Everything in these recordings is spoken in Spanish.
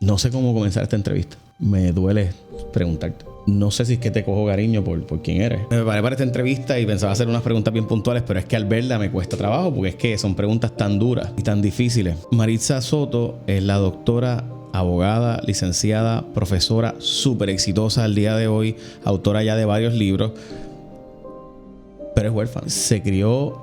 No sé cómo comenzar esta entrevista. Me duele preguntarte. No sé si es que te cojo cariño por quién eres. Me preparé para esta entrevista y pensaba hacer unas preguntas bien puntuales, pero es que al verla me cuesta trabajo porque es que son preguntas tan duras y tan difíciles. Maritza Soto es la doctora, abogada, licenciada, profesora, súper exitosa al día de hoy, autora ya de varios libros, pero es huérfana. Se crió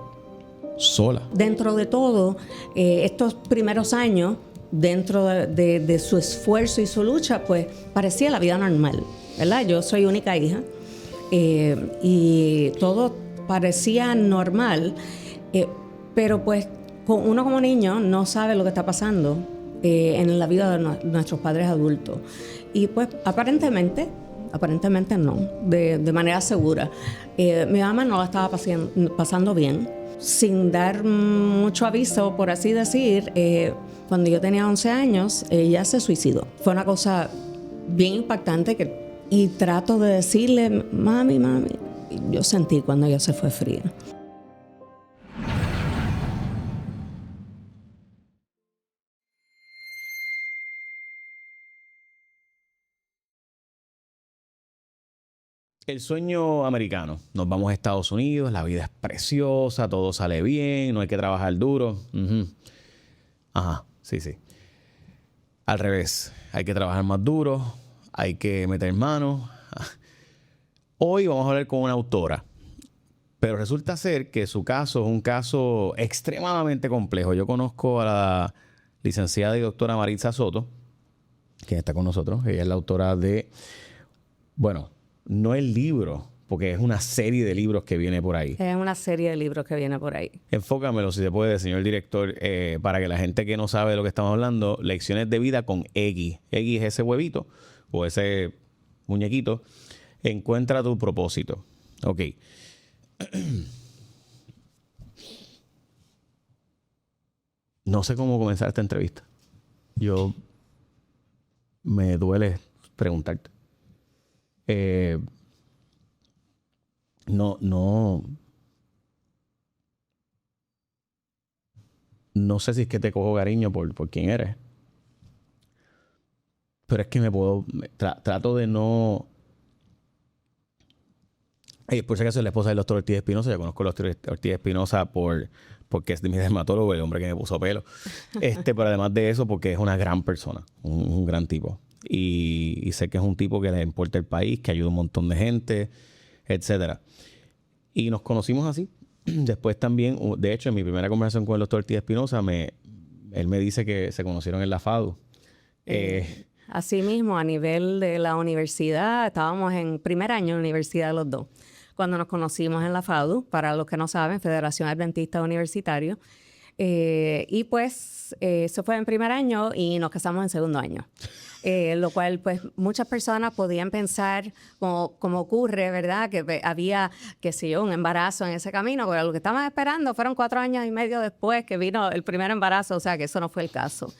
sola. Dentro de todo, estos primeros años, dentro de su esfuerzo y su lucha, pues parecía la vida normal, ¿verdad? Yo soy única hija y todo parecía normal, pero pues uno como niño no sabe lo que está pasando en la vida de nuestros padres adultos. Y pues aparentemente no, de manera segura. Mi mamá no la estaba pasando bien. Sin dar mucho aviso, por así decir, cuando yo tenía 11 años, ella se suicidó. Fue una cosa bien impactante y trato de decirle, mami, y yo sentí cuando ella se fue fría. El sueño americano. Nos vamos a Estados Unidos, la vida es preciosa, todo sale bien, no hay que trabajar duro. Ajá, sí. Al revés, hay que trabajar más duro, hay que meter manos. Hoy vamos a hablar con una autora, pero resulta ser que su caso es un caso extremadamente complejo. Yo conozco a la licenciada y doctora Maritza Soto, que está con nosotros. Ella es la autora de, bueno, no el libro, porque es una serie de libros que viene por ahí. Es una serie de libros que viene por ahí. Enfócamelo, si se puede, señor director, para que la gente que no sabe de lo que estamos hablando, lecciones de vida con Eggy. Eggy es ese huevito o ese muñequito. Encuentra tu propósito. Ok. No sé cómo comenzar esta entrevista. Me duele preguntarte. No sé si es que te cojo cariño por quién eres. Pero es que trato de no... por si acaso es la esposa del doctor Ortiz Espinosa. Yo conozco al doctor Ortiz Espinosa porque es de mi dermatólogo, el hombre que me puso pelo. Pero además de eso, porque es una gran persona, un gran tipo. Y sé que es un tipo que le importa el país, que ayuda a un montón de gente, etcétera. Y nos conocimos así. Después también, de hecho, en mi primera conversación con el doctor Ortiz Espinosa, él me dice que se conocieron en la FADU. Así mismo, a nivel de la universidad, estábamos en primer año de universidad los dos, cuando nos conocimos en la FADU, para los que no saben, Federación Adventista Universitario. Y pues eso fue en primer año y nos casamos en segundo año. Lo cual, pues, muchas personas podían pensar, como ocurre, ¿verdad?, que había, qué sé yo, un embarazo en ese camino, pero lo que estaban esperando fueron 4 años y medio después que vino el primer embarazo, o sea que eso no fue el caso.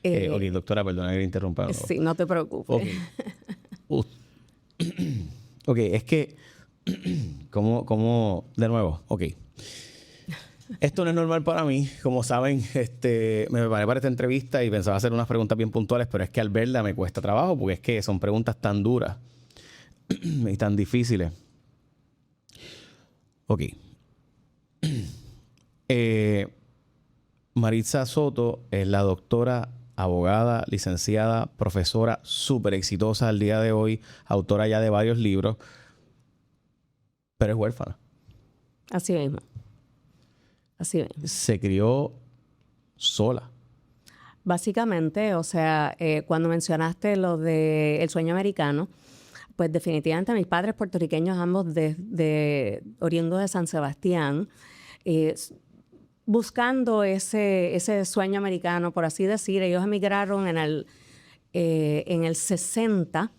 Ok, doctora, perdona que le interrumpa. No. Sí, no te preocupes. Ok, es que, de nuevo, ok. Esto no es normal para mí. Como saben, me preparé para esta entrevista y pensaba hacer unas preguntas bien puntuales, pero es que al verla me cuesta trabajo porque es que son preguntas tan duras y tan difíciles. Ok. Maritza Soto es la doctora, abogada, licenciada, profesora, súper exitosa al día de hoy, autora ya de varios libros, pero es huérfana. Así mismo. Se crió sola. Básicamente, o sea, cuando mencionaste lo del sueño americano, pues definitivamente mis padres puertorriqueños, ambos oriundos de San Sebastián, buscando ese sueño americano, por así decir. Ellos emigraron en el 60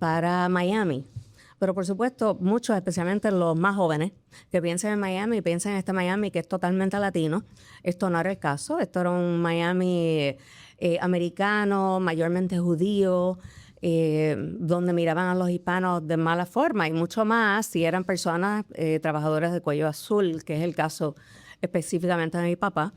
para Miami. Pero por supuesto, muchos, especialmente los más jóvenes, que piensan en Miami, piensan en este Miami que es totalmente latino. Esto no era el caso. Esto era un Miami americano, mayormente judío, donde miraban a los hispanos de mala forma, y mucho más si eran personas trabajadoras de cuello azul, que es el caso específicamente de mi papá.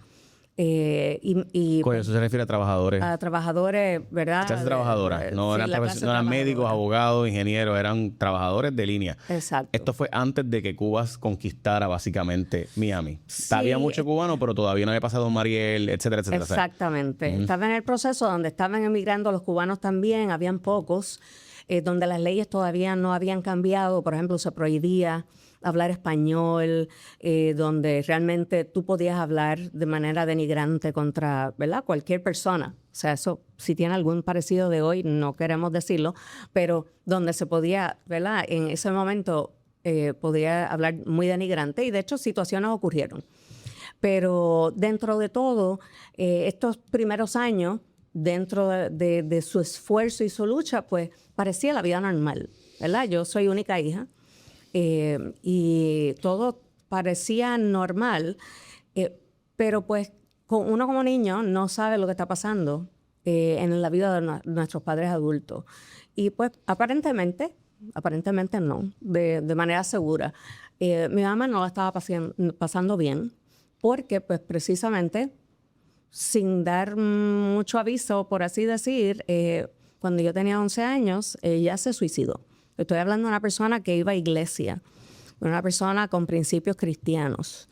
Con eso se refiere a trabajadores. A trabajadores, ¿verdad? Clase trabajadora. No Sí, eran, la clase no eran médicos, trabajadora. abogados, ingenieros, eran trabajadores de línea. Exacto. Esto fue antes de que Cuba conquistara básicamente Miami. Sí. Había mucho cubano, pero todavía no había pasado Mariel, etcétera, etcétera. Exactamente. Estaba en el proceso donde estaban emigrando los cubanos también, habían pocos, donde las leyes todavía no habían cambiado. Por ejemplo, se prohibía hablar español, donde realmente tú podías hablar de manera denigrante contra, ¿verdad?, cualquier persona. O sea, eso, si tiene algún parecido de hoy, no queremos decirlo, pero donde se podía, ¿verdad?, en ese momento podía hablar muy denigrante, y de hecho situaciones ocurrieron. Pero dentro de todo, estos primeros años, dentro de su esfuerzo y su lucha, pues parecía la vida normal, ¿verdad? Yo soy única hija. Y todo parecía normal, pero pues uno como niño no sabe lo que está pasando en la vida de nuestros padres adultos. Y pues aparentemente no, de manera segura. Mi mamá no la estaba pasando bien porque pues precisamente sin dar mucho aviso, por así decir, cuando yo tenía 11 años, ella se suicidó. Estoy hablando de una persona que iba a iglesia, una persona con principios cristianos,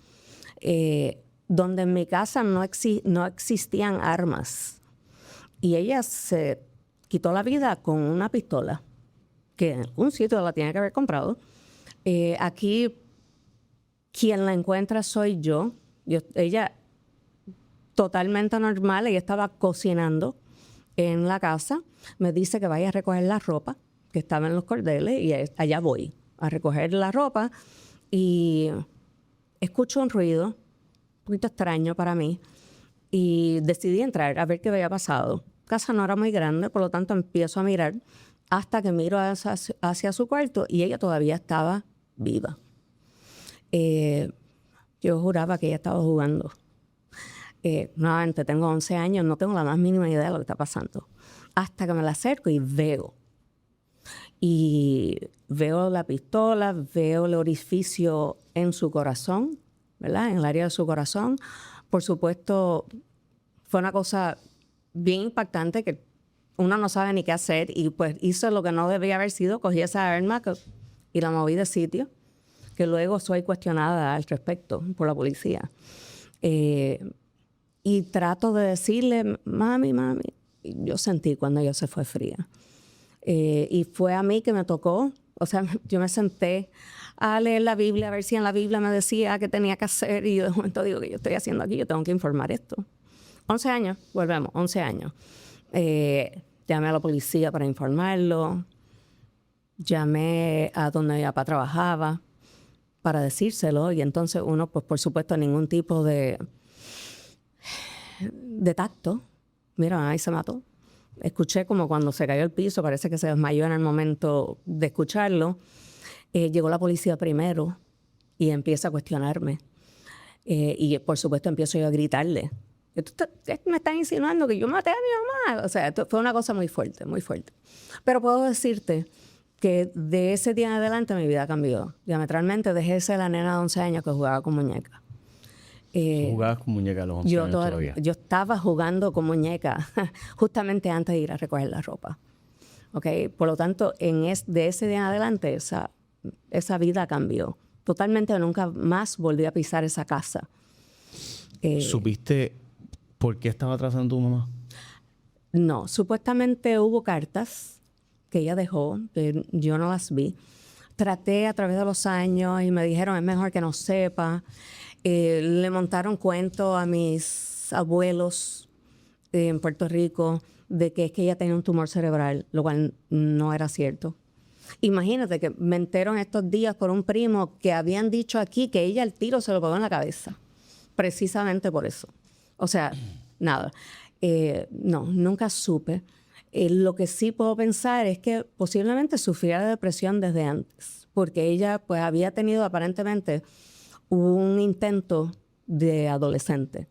donde en mi casa no existían armas. Y ella se quitó la vida con una pistola, que en algún sitio la tiene que haber comprado. Aquí, quien la encuentra soy yo. Ella, totalmente normal, ella estaba cocinando en la casa, me dice que vaya a recoger la ropa que estaba en los cordeles, y allá voy a recoger la ropa y escucho un ruido un poquito extraño para mí y decidí entrar a ver qué había pasado. La casa no era muy grande, por lo tanto empiezo a mirar hasta que miro hacia su cuarto y ella todavía estaba viva. Yo juraba que ella estaba jugando. Nuevamente, tengo 11 años, no tengo la más mínima idea de lo que está pasando. Hasta que me la acerco y veo la pistola, veo el orificio en su corazón, ¿verdad? En el área de su corazón. Por supuesto, fue una cosa bien impactante que uno no sabe ni qué hacer, y pues hice lo que no debía haber sido, cogí esa arma y la moví de sitio, que luego soy cuestionada al respecto por la policía. Y trato de decirle, mami, y yo sentí cuando ella se fue fría. Y fue a mí que me tocó, o sea, yo me senté a leer la Biblia, a ver si en la Biblia me decía qué tenía que hacer, y yo de momento digo, ¿qué yo estoy haciendo aquí? Yo tengo que informar esto. 11 años, volvemos, 11 años. Llamé a la policía para informarlo, llamé a donde mi papá trabajaba para decírselo, y entonces uno, pues por supuesto, ningún tipo de tacto. Mira, ahí se mató. Escuché como cuando se cayó al piso, parece que se desmayó en el momento de escucharlo. Llegó la policía primero y empieza a cuestionarme. Y por supuesto empiezo yo a gritarle. Me están insinuando que yo maté a mi mamá. O sea, fue una cosa muy fuerte, muy fuerte. Pero puedo decirte que de ese día en adelante mi vida cambió. Diametralmente dejé de ser la nena de 11 años que jugaba con muñecas. ¿Jugabas con muñeca a los 11 años todavía? Yo estaba jugando con muñeca justamente antes de ir a recoger la ropa. ¿Okay? Por lo tanto, de ese día en adelante, esa vida cambió. Totalmente, nunca más volví a pisar esa casa. ¿Supiste por qué estaba atrasando tu mamá? No, supuestamente hubo cartas que ella dejó, que yo no las vi. Traté a través de los años y me dijeron, es mejor que no sepa. Le montaron cuentos a mis abuelos en Puerto Rico de que es que ella tenía un tumor cerebral, lo cual no era cierto. Imagínate que me entero en estos días por un primo que habían dicho aquí que ella el tiro se lo pegó en la cabeza, precisamente por eso. O sea, nada. No, nunca supe. Lo que sí puedo pensar es que posiblemente sufría de depresión desde antes, porque ella pues había tenido aparentemente un intento de adolescente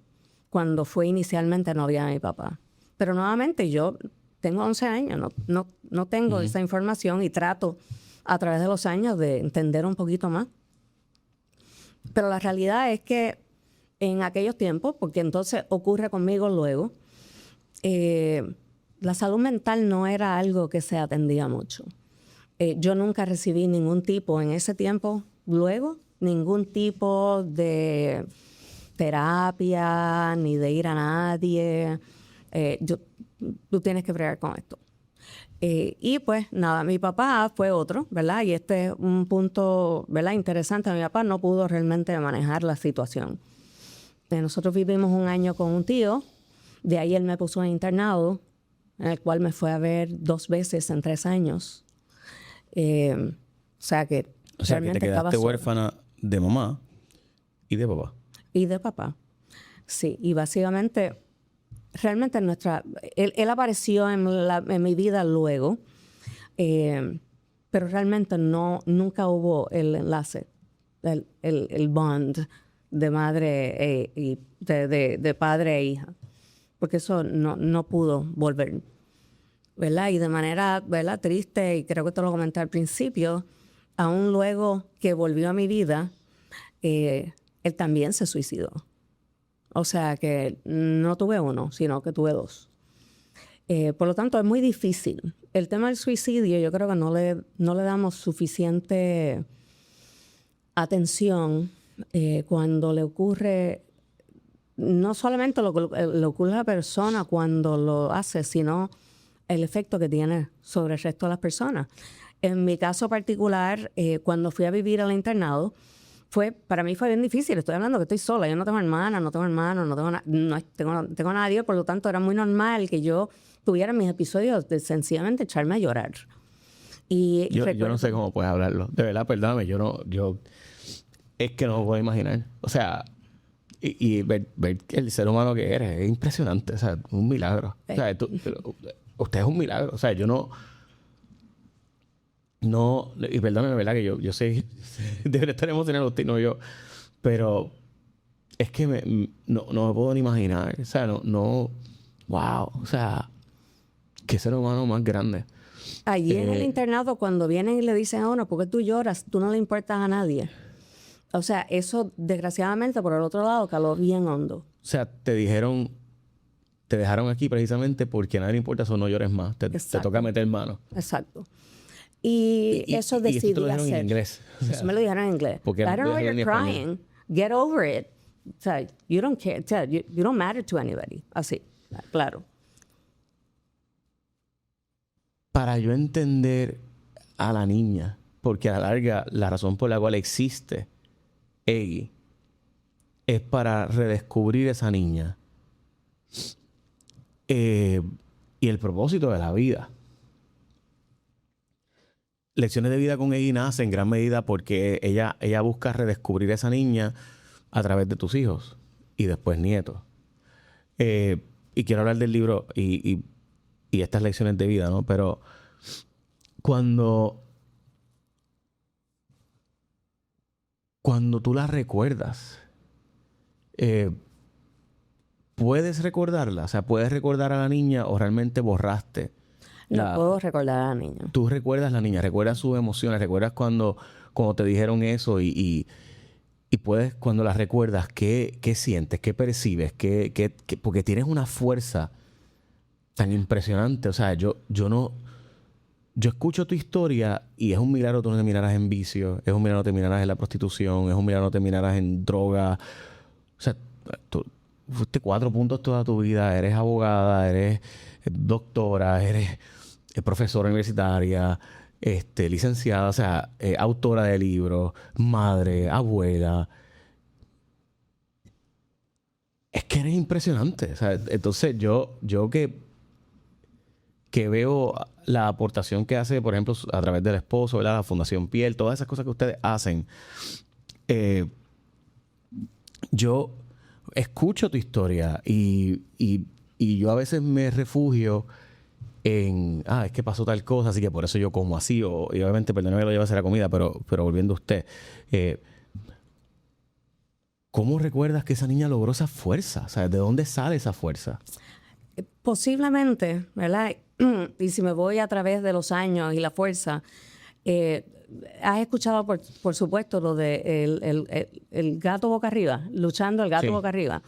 cuando fue inicialmente novia de mi papá. Pero nuevamente yo tengo 11 años, no tengo esa información y trato a través de los años de entender un poquito más. Pero la realidad es que en aquellos tiempos, porque entonces ocurre conmigo luego, la salud mental no era algo que se atendía mucho. Yo nunca recibí ningún tipo, en ese tiempo, luego, ningún tipo de terapia, ni de ir a nadie. Tú tienes que bregar con esto. Y pues nada, mi papá fue otro, ¿verdad? Y este es un punto, ¿verdad?, interesante. Mi papá no pudo realmente manejar la situación. Nosotros vivimos un año con un tío, de ahí él me puso en internado, en el cual me fue a ver 2 veces en 3 años. O sea que te quedaste huérfana de mamá y de papá. Y de papá, sí. Y básicamente, realmente él apareció en mi vida luego, pero realmente nunca hubo el enlace, el bond de madre y de padre e hija, porque eso no pudo volver, ¿verdad? Y de manera, ¿verdad?, triste, y creo que te lo comenté al principio, aún luego que volvió a mi vida, él también se suicidó. O sea que no tuve uno, sino que tuve 2. Por lo tanto, es muy difícil. El tema del suicidio, yo creo que no le damos suficiente atención cuando le ocurre, no solamente lo que le ocurre a la persona cuando lo hace, sino el efecto que tiene sobre el resto de las personas. En mi caso particular, cuando fui a vivir al internado, para mí fue bien difícil. Estoy hablando que estoy sola. Yo no tengo hermana, no tengo hermano, no tengo nadie. Por lo tanto, era muy normal que yo tuviera mis episodios de sencillamente echarme a llorar. Y yo no sé cómo puedes hablarlo. De verdad, perdóname. Es que no lo puedo imaginar. O sea, y ver el ser humano que eres es impresionante. O sea, un milagro. O sea, usted es un milagro. O sea, yo no, y perdóname, ¿verdad? Que yo sé, debería estar emocionado usted, no yo. Pero es que no me puedo ni imaginar. O sea, wow. O sea, qué ser humano más grande. Allí en el internado, cuando vienen y le dicen a uno, ¿por qué tú lloras? Tú no le importas a nadie. O sea, eso, desgraciadamente, por el otro lado, caló bien hondo. O sea, te dejaron aquí precisamente porque a nadie le importa, eso no llores más. Te toca meter mano. Exacto. Y eso decidí esto te lo dijeron hacer. en inglés. O sea, eso me lo dijeron en inglés. Porque I don't know why you're crying. Get over it. O sea, you don't care. O sea, you don't matter to anybody. Así, claro. Para yo entender a la niña, porque a la larga la razón por la cual existe Eggy es para redescubrir esa niña y el propósito de la vida. Lecciones de vida con Eggy nace en gran medida porque ella busca redescubrir a esa niña a través de tus hijos y después nietos. Y quiero hablar del libro y estas lecciones de vida, ¿no? Pero cuando tú las recuerdas, ¿puedes recordarla? O sea, ¿puedes recordar a la niña o realmente borraste? No puedo recordar a la niña. Tú recuerdas a la niña, recuerdas sus emociones, recuerdas cuando te dijeron eso y puedes, cuando las recuerdas, ¿qué sientes? ¿Qué percibes? Porque tienes una fuerza tan impresionante. O sea, yo escucho tu historia y es un milagro tú no te miraras en vicio, es un milagro no te miraras en la prostitución, es un milagro no te miraras en droga. O sea, tú fuiste 4 puntos toda tu vida, eres abogada, eres doctora, eres profesora universitaria, licenciada, o sea, autora de libros, madre, abuela. Es que eres impresionante. O sea, entonces yo que veo la aportación que hace, por ejemplo, a través del esposo, ¿verdad? La Fundación Piel, todas esas cosas que ustedes hacen. Yo escucho tu historia y yo a veces me refugio en, es que pasó tal cosa, así que por eso yo como así, y obviamente, perdóname que lo lleve a hacer la comida, pero volviendo a usted, ¿cómo recuerdas que esa niña logró esa fuerza? O sea, ¿de dónde sale esa fuerza? Posiblemente, ¿verdad? Y si me voy a través de los años y la fuerza, has escuchado, por supuesto, lo de el gato boca arriba, luchando el gato Sí. boca arriba.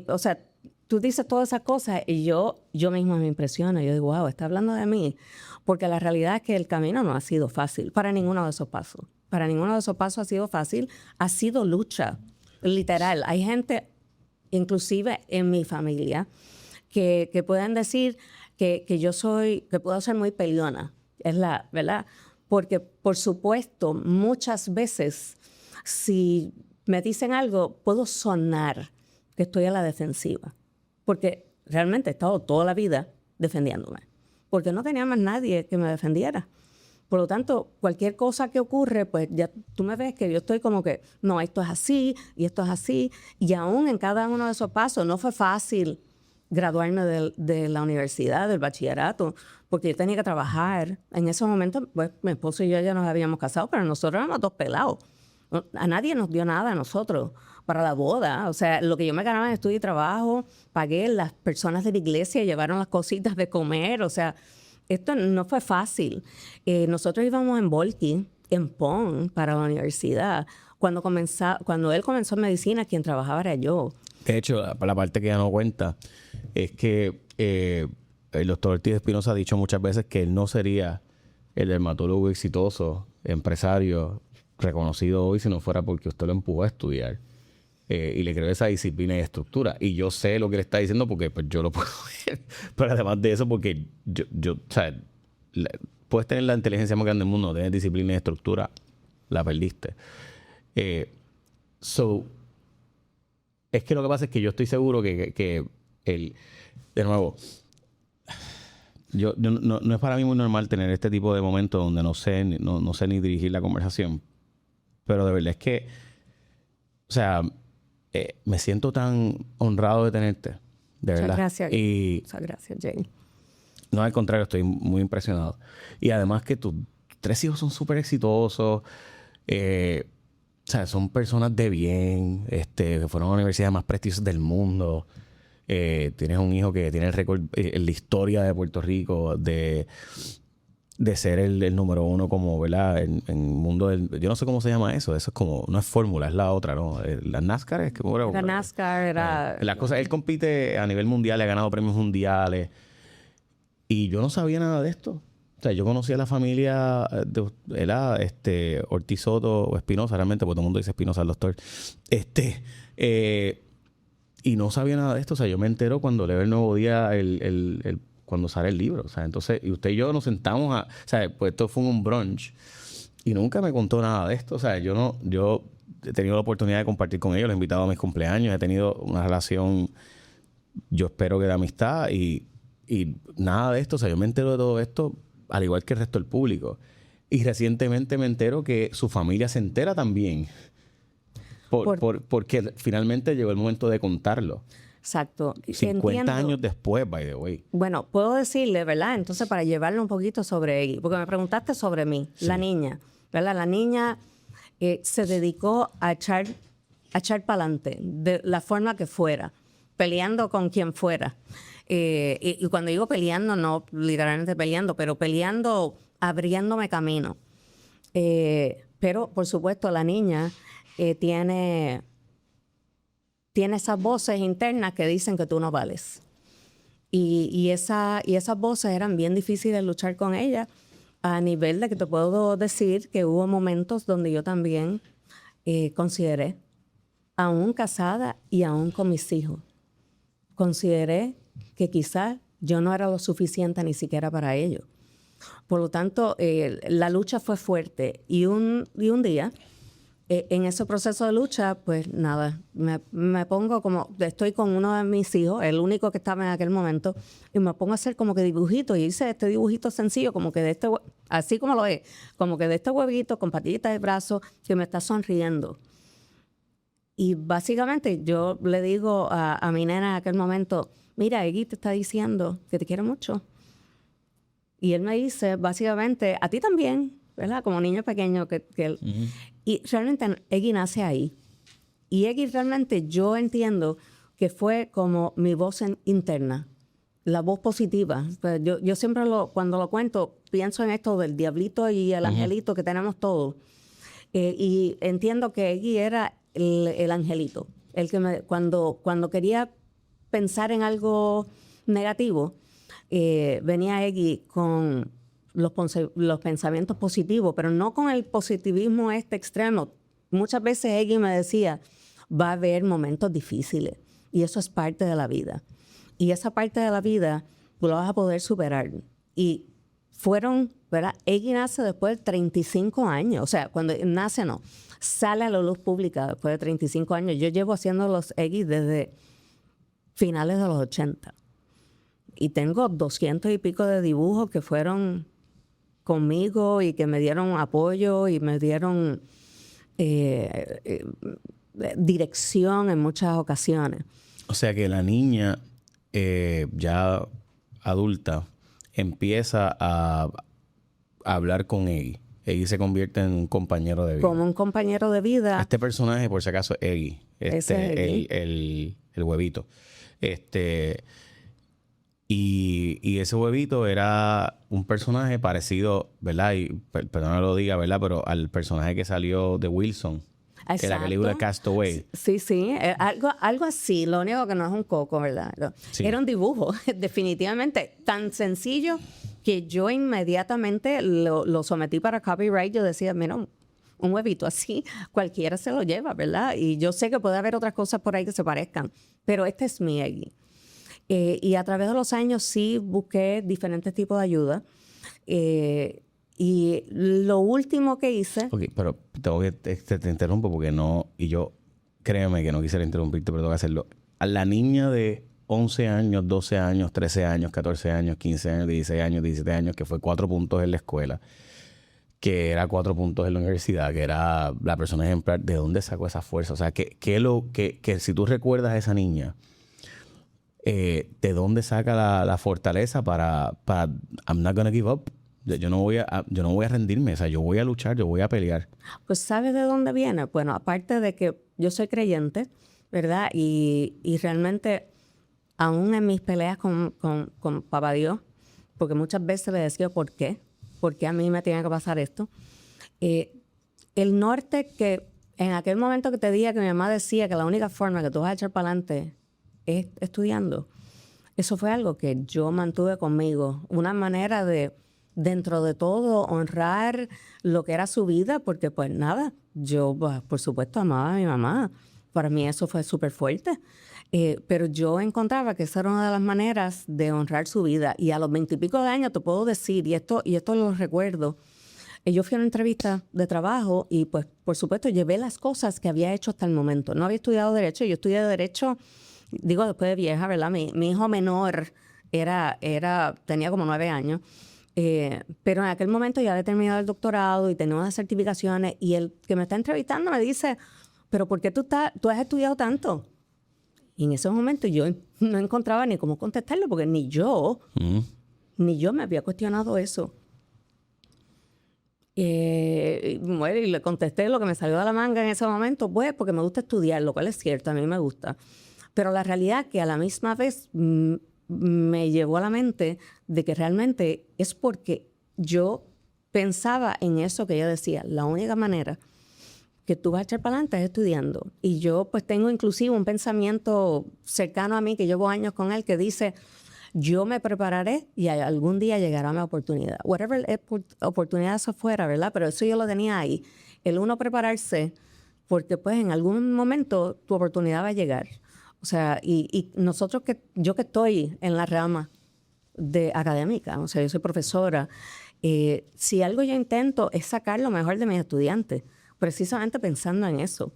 O sea, tú dices todas esas cosas y yo misma me impresiono. Yo digo, wow, está hablando de mí. Porque la realidad es que el camino no ha sido fácil para ninguno de esos pasos. Para ninguno de esos pasos ha sido fácil. Ha sido lucha, literal. Hay gente, inclusive en mi familia, que pueden decir que que puedo ser muy peleona. Es la verdad. Porque, por supuesto, muchas veces, si me dicen algo, puedo sonar que estoy a la defensiva. Porque realmente he estado toda la vida defendiéndome. Porque no tenía más nadie que me defendiera. Por lo tanto, cualquier cosa que ocurre, pues ya tú me ves que yo estoy como que, no, esto es así y esto es así. Y aún en cada uno de esos pasos no fue fácil graduarme de la universidad, del bachillerato, porque yo tenía que trabajar. En esos momentos, pues mi esposo y yo ya nos habíamos casado, pero nosotros éramos dos pelados. A nadie nos dio nada a nosotros para la boda. O sea, lo que yo me ganaba en estudio y trabajo, pagué, las personas de la iglesia llevaron las cositas de comer. O sea, esto no fue fácil. Nosotros íbamos en Volky, en PON, para la universidad. Cuando él comenzó en medicina, quien trabajaba era yo. De hecho, la parte que ya no cuenta es que el doctor Ortiz Espinosa ha dicho muchas veces que él no sería el dermatólogo exitoso, empresario, reconocido hoy si no fuera porque usted lo empujó a estudiar. Y le creo esa disciplina y estructura. Y yo sé lo que le está diciendo porque pues, yo lo puedo ver. Pero además de eso, porque o sea, puedes tener la inteligencia más grande del mundo, tienes disciplina y estructura, la perdiste. Es que lo que pasa es que yo estoy seguro que de nuevo, no es para mí muy normal tener este tipo de momentos donde no sé ni dirigir la conversación. Pero de verdad es que, o sea, me siento tan honrado de tenerte, de verdad. Muchas gracias, Jane. No, al contrario, estoy muy impresionado. Y además que tus 3 hijos son súper exitosos. O sea, son personas de bien, que fueron a la universidad más prestigiosas del mundo. Tienes un hijo que tiene el récord en la historia de Puerto Rico de ser el número 1 como, ¿verdad? En el mundo del... Yo no sé cómo se llama eso. Eso es como... No es fórmula, es la otra, ¿no? La NASCAR es que... La NASCAR era... La cosa, él compite a nivel mundial, ha ganado premios mundiales. Y yo no sabía nada de esto. O sea, yo conocía a la familia de Ortiz Soto o Espinosa, realmente, porque todo el mundo dice Espinosa, el doctor. Y no sabía nada de esto. O sea, yo me entero cuando leo El Nuevo Día, cuando sale el libro. O sea, entonces, y usted y yo nos sentamos o sea, pues esto fue un brunch. Y nunca me contó nada de esto. O sea, yo he tenido la oportunidad de compartir con ellos, los he invitado a mis cumpleaños, he tenido una relación, yo espero que de amistad, y nada de esto. O sea, yo me entero de todo esto al igual que el resto del público. Y recientemente me entero que su familia se entera también. Porque finalmente llegó el momento de contarlo. Exacto. 50 años después, by the way. Bueno, puedo decirle, ¿verdad? Entonces, para llevarle un poquito sobre Eggy, porque me preguntaste sobre mí, sí. La niña, ¿verdad? La niña se dedicó a echar para adelante, de la forma que fuera, peleando con quien fuera. Y cuando digo peleando, no literalmente peleando, pero peleando, abriéndome camino. Pero, por supuesto, la niña tiene esas voces internas que dicen que tú no vales. Y esas voces eran bien difíciles de luchar con ella, a nivel de que te puedo decir que hubo momentos donde yo también consideré, aún casada y aún con mis hijos, consideré que quizás yo no era lo suficiente ni siquiera para ellos. Por lo tanto, la lucha fue fuerte. Y un día, en ese proceso de lucha, pues nada, me pongo como... Estoy con uno de mis hijos, el único que estaba en aquel momento, y me pongo a hacer como que dibujitos. Y hice este dibujito sencillo, como que de así como lo es, como que de este huevito con patitas de brazos que me está sonriendo. Y básicamente yo le digo a mi nena en aquel momento... Mira, Eggy te está diciendo que te quiere mucho. Y él me dice, básicamente, a ti también, ¿verdad? Como niño pequeño. Y realmente Eggy nace ahí. Y Eggy realmente yo entiendo que fue como mi voz interna. la voz positiva. Pues yo siempre cuando lo cuento, pienso en esto del diablito y el angelito que tenemos todos. Y entiendo que Eggy era el angelito. El que cuando quería pensar en algo negativo, venía Eggy con los pensamientos positivos, pero no con el positivismo extremo. Muchas veces Eggy me decía, va a haber momentos difíciles y eso es parte de la vida. Y esa parte de la vida tú la vas a poder superar. Y fueron, ¿verdad? Eggy nace después de 35 años. O sea, cuando nace sale a la luz pública después de 35 años. Yo llevo haciendo los Eggy desde finales de los 80. Y tengo 200 y pico de dibujos que fueron conmigo y que me dieron apoyo y me dieron dirección en muchas ocasiones. O sea que la niña ya adulta empieza a hablar con Eggy. Eggy se convierte en un compañero de vida. Como un compañero de vida. Este personaje, por si acaso, es Eggy. Ese es Eggy. El huevito. Y ese huevito era un personaje parecido, ¿verdad? Y perdón no lo diga, ¿verdad? Pero al personaje que salió de Wilson. Exacto. En la película Castaway. Sí. Algo así. Lo único que no es un coco, ¿verdad? Sí. Era un dibujo, definitivamente. Tan sencillo que yo inmediatamente lo sometí para copyright. Yo decía, mira, un huevito así, cualquiera se lo lleva, ¿verdad? Y yo sé que puede haber otras cosas por ahí que se parezcan, pero este es mi Eggy. Y a través de los años sí busqué diferentes tipos de ayuda. Y lo último que hice... Ok, pero te interrumpo porque no... Y yo, créeme que no quisiera interrumpirte, pero tengo que hacerlo. A la niña de 11 años, 12 años, 13 años, 14 años, 15 años, 16 años, 17 años, que fue 4 puntos en la escuela, que era 4 puntos en la universidad, que era la persona ejemplar, ¿de dónde sacó esa fuerza? O sea, que si tú recuerdas a esa niña, ¿de dónde saca la fortaleza para I'm not gonna give up? Yo no voy a rendirme, o sea, yo voy a luchar, yo voy a pelear. Pues ¿sabes de dónde viene? Bueno, aparte de que yo soy creyente, ¿verdad? Y realmente, aún en mis peleas con Papá Dios, porque muchas veces le decía, ¿por qué? ¿Por qué a mí me tiene que pasar esto? El norte que en aquel momento que te dije que mi mamá decía que la única forma que tú vas a echar para adelante es estudiando, eso fue algo que yo mantuve conmigo. Una manera de, dentro de todo, honrar lo que era su vida, porque pues nada, yo por supuesto amaba a mi mamá. Para mí eso fue súper fuerte. Pero yo encontraba que esa era una de las maneras de honrar su vida. Y a los 20 y pico de años te puedo decir, y esto lo recuerdo, yo fui a una entrevista de trabajo y pues por supuesto llevé las cosas que había hecho hasta el momento. No había estudiado Derecho, yo estudié Derecho, digo después de vieja, ¿verdad? Mi hijo menor tenía como 9 años. Pero en aquel momento ya había terminado el doctorado y tenía unas certificaciones y el que me está entrevistando me dice, ¿pero por qué tú has estudiado tanto? Y en ese momento yo no encontraba ni cómo contestarle porque ni yo me había cuestionado eso. Bueno, y le contesté lo que me salió de la manga en ese momento, pues porque me gusta estudiar, lo cual es cierto, a mí me gusta. Pero la realidad que a la misma vez me llevó a la mente de que realmente es porque yo pensaba en eso que ella decía, la única manera que tú vas a echar para adelante es estudiando. Y yo pues tengo inclusive un pensamiento cercano a mí, que llevo años con él, que dice, yo me prepararé y algún día llegará mi oportunidad. Whatever oportunidad eso fuera, ¿verdad? Pero eso yo lo tenía ahí. El uno prepararse, porque pues en algún momento tu oportunidad va a llegar. O sea, y nosotros yo que estoy en la rama de académica, o sea, yo soy profesora, si algo yo intento es sacar lo mejor de mis estudiantes, precisamente pensando en eso.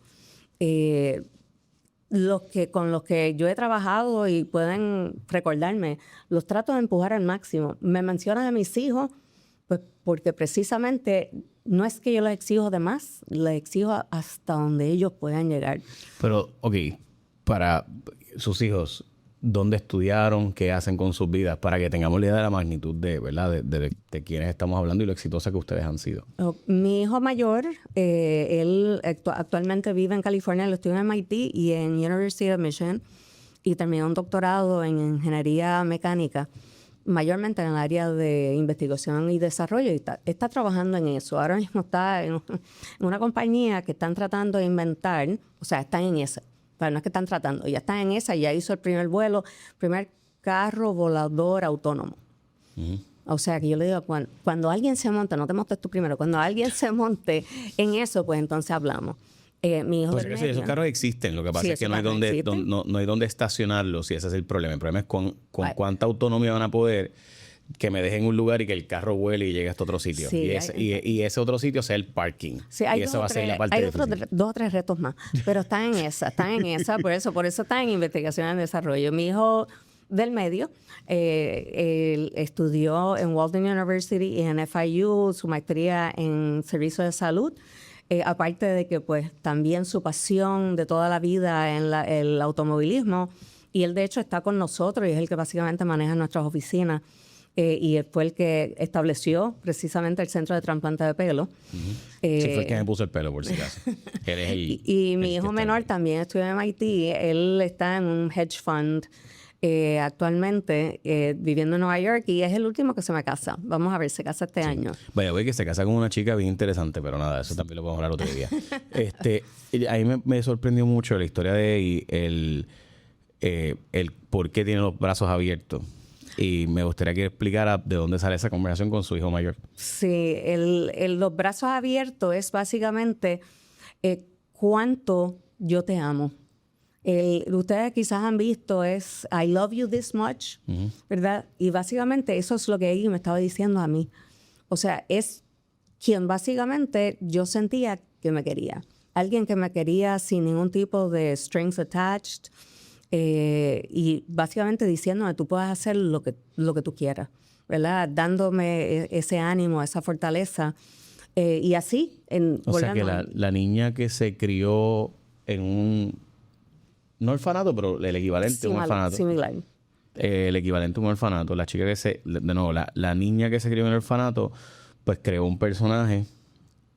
Con los que yo he trabajado y pueden recordarme, los trato de empujar al máximo. Me mencionan a mis hijos, pues porque precisamente no es que yo les exijo de más, les exijo hasta donde ellos puedan llegar. Pero, ok, para sus hijos, ¿dónde estudiaron? ¿Qué hacen con sus vidas? Para que tengamos la idea de la magnitud ¿verdad? De quiénes estamos hablando y lo exitosa que ustedes han sido. Mi hijo mayor, él actualmente vive en California, lo estudia en MIT y en University of Michigan. y terminó un doctorado en ingeniería mecánica, mayormente en el área de investigación y desarrollo, y está trabajando en eso. Ahora mismo está en una compañía que están tratando de inventar, o sea, están en esa. Pero no es que están tratando, ya están en esa, ya hizo el primer vuelo, primer carro volador autónomo. O sea, que yo le digo, cuando alguien se monta, no te montes tú primero, cuando alguien se monte en eso, pues entonces hablamos. Mi hijo Pues del sí, medio, esos carros existen. Lo que pasa Sí, es que esos no hay carros donde, existen. no hay donde estacionarlos, y ese es el problema. El problema es con Ay. cuánta autonomía van a poder que me dejen en un lugar y que el carro vuele y llegue hasta otro sitio. Sí, y ese otro sitio sea el parking. Sí, hay y esa va a ser la parte hay difícil. dos o tres retos más, pero están en esa, por eso están en investigación y desarrollo. Mi hijo del medio él estudió en Walden University y en FIU, su maestría en servicios de salud, aparte de que pues también su pasión de toda la vida en el automovilismo, y él de hecho está con nosotros y es el que básicamente maneja nuestras oficinas. Y fue el que estableció precisamente el centro de trasplante de pelo. Sí, fue el que me puso el pelo, por si acaso. Él es Y mi hijo menor también estudia en MIT. Él está en un hedge fund actualmente viviendo en Nueva York y es el último que se me casa. Vamos a ver, se casa este año. Vaya, güey, que se casa con una chica bien interesante, pero nada, eso también lo podemos hablar otro día. A mí me sorprendió mucho la historia de el por qué tiene los brazos abiertos. Y me gustaría que explicara de dónde sale esa conversación con su hijo mayor. Sí, los brazos abiertos es básicamente cuánto yo te amo. Ustedes quizás han visto es I love you this much, ¿verdad? Y básicamente eso es lo que ella me estaba diciendo a mí. O sea, es quien básicamente yo sentía que me quería. Alguien que me quería sin ningún tipo de strings attached. Y básicamente diciéndome, tú puedes hacer lo que tú quieras, ¿verdad? Dándome ese ánimo, esa fortaleza. Y así. O sea que la niña que se crió en un... No orfanato, pero el equivalente a un orfanato. Similar. El equivalente a un orfanato. La chica que se... De nuevo, la niña que se crió en el orfanato, pues creó un personaje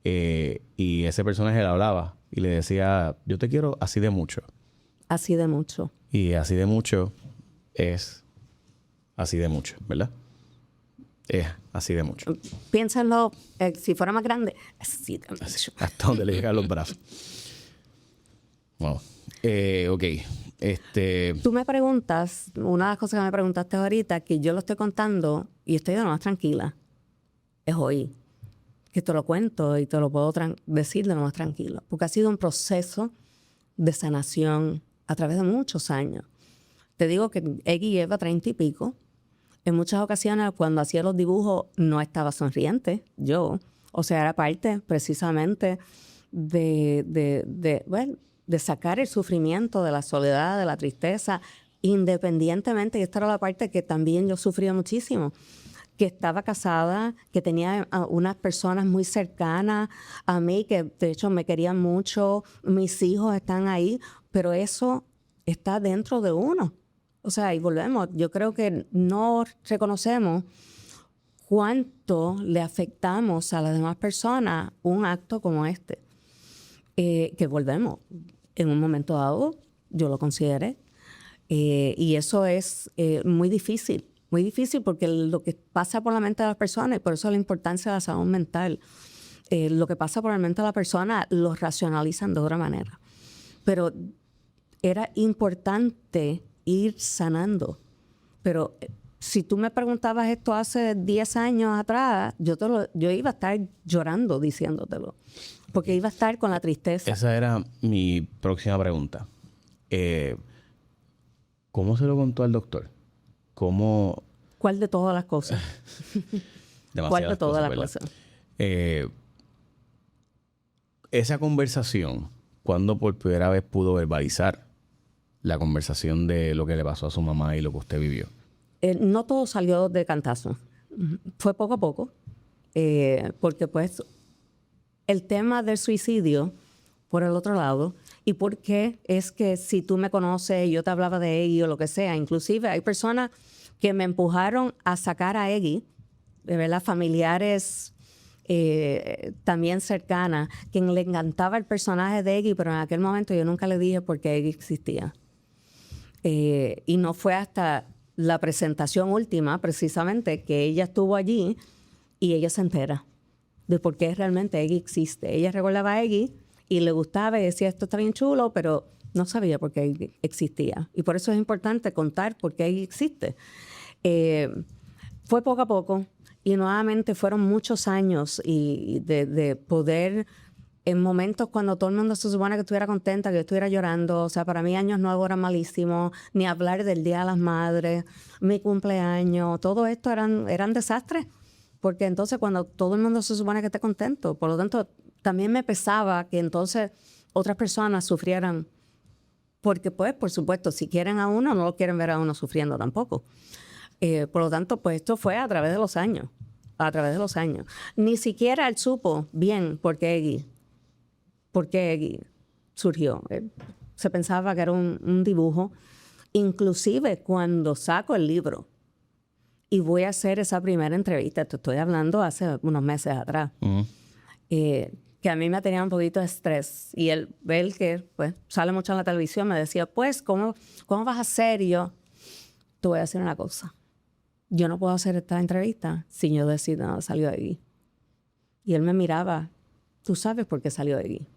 y ese personaje le hablaba y le decía, yo te quiero así de mucho. Así de mucho. Y así de mucho es así de mucho, ¿verdad? Es así de mucho. Piénsalo, si fuera más grande, así de mucho. Hasta donde le llegan los brazos. Wow. Ok. Tú me preguntas, una de las cosas que me preguntaste ahorita, que yo lo estoy contando y estoy de lo más tranquila, es hoy. Que te lo cuento y te lo puedo decir de lo más tranquilo. Porque ha sido un proceso de sanación a través de muchos años. Te digo que Eggy lleva 30 y pico. En muchas ocasiones, cuando hacía los dibujos, no estaba sonriente, yo. O sea, era parte precisamente de sacar el sufrimiento, de la soledad, de la tristeza, independientemente, y esta era la parte que también yo sufría muchísimo, que estaba casada, que tenía unas personas muy cercanas a mí, que de hecho me querían mucho, mis hijos están ahí, pero eso está dentro de uno. O sea, y volvemos, yo creo que no reconocemos cuánto le afectamos a las demás personas un acto como este. Que volvemos, en un momento dado yo lo consideré, y eso es muy difícil porque lo que pasa por la mente de las personas, y por eso la importancia de la salud mental, lo que pasa por la mente de la persona lo racionalizan de otra manera. Pero era importante ir sanando. Pero si tú me preguntabas esto hace 10 años atrás, yo iba a estar llorando diciéndotelo, porque iba a estar con la tristeza. Esa era mi próxima pregunta. ¿Cómo se lo contó al doctor? ¿Cómo? ¿Cuál de todas las cosas? ¿Cuál de todas las cosas? Esa conversación, ¿cuándo por primera vez pudo verbalizar la conversación de lo que le pasó a su mamá y lo que usted vivió? No todo salió de cantazo. Fue poco a poco. Porque pues el tema del suicidio, por el otro lado, y porque es que si tú me conoces, yo te hablaba de Eggy o lo que sea, inclusive hay personas que me empujaron a sacar a Eggy, de verdad, familiares también cercanas, quien le encantaba el personaje de Eggy, pero en aquel momento yo nunca le dije por qué Eggy existía. Y no fue hasta la presentación última, precisamente, que ella estuvo allí y ella se entera de por qué realmente Eggy existe. Ella recordaba a Eggy y le gustaba y decía, esto está bien chulo, pero no sabía por qué Eggy existía. Y por eso es importante contar por qué Eggy existe. Fue poco a poco y nuevamente fueron muchos años y de poder, en momentos cuando todo el mundo se supone que estuviera contenta, que yo estuviera llorando. O sea, para mí años nuevos eran malísimos, ni hablar del Día de las Madres, mi cumpleaños, todo esto eran desastres. Porque entonces cuando todo el mundo se supone que esté contento, por lo tanto, también me pesaba que entonces otras personas sufrieran. Porque pues, por supuesto, si quieren a uno, no lo quieren ver a uno sufriendo tampoco. Por lo tanto, pues esto fue a través de los años. A través de los años. Ni siquiera él supo bien por qué Eggy surgió. Se pensaba que era un dibujo. Inclusive cuando saco el libro y voy a hacer esa primera entrevista, te estoy hablando hace unos meses atrás, que a mí me tenía un poquito de estrés. Y él que pues, sale mucho en la televisión, me decía, pues, ¿cómo vas a hacer? Y yo, te voy a decir una cosa. Yo no puedo hacer esta entrevista si yo decido no salió de aquí. Y él me miraba, tú sabes por qué salió de aquí.